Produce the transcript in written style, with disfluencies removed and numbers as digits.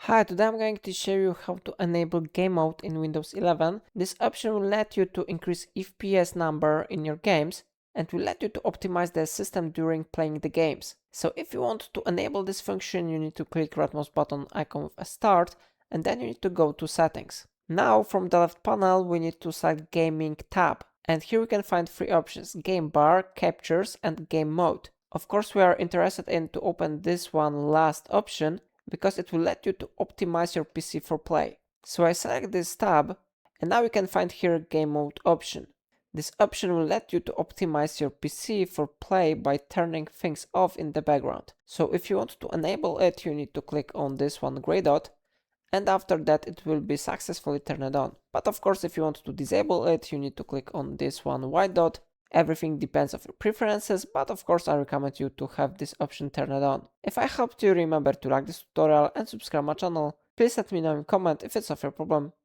Hi, today I'm going to show you how to enable game mode in Windows 11. This option will let you to increase FPS number in your games and will let you to optimize the system during playing the games. So if you want to enable this function, you need to click right mouse button icon with a start and then you need to go to settings. Now from the left panel we need to select gaming tab and here we can find three options: game bar, captures and game mode. Of course we are interested in to open this one last option because it will let you to optimize your PC for play. So I select this tab and now you can find here game mode option. This option will let you to optimize your PC for play by turning things off in the background. So if you want to enable it, you need to click on this one gray dot and after that it will be successfully turned on. But of course if you want to disable it, you need to click on this one white dot. Everything depends on your preferences, but of course I recommend you to have this option turned on. If I helped you, remember to like this tutorial and subscribe my channel. Please let me know in comment if it's of your problem.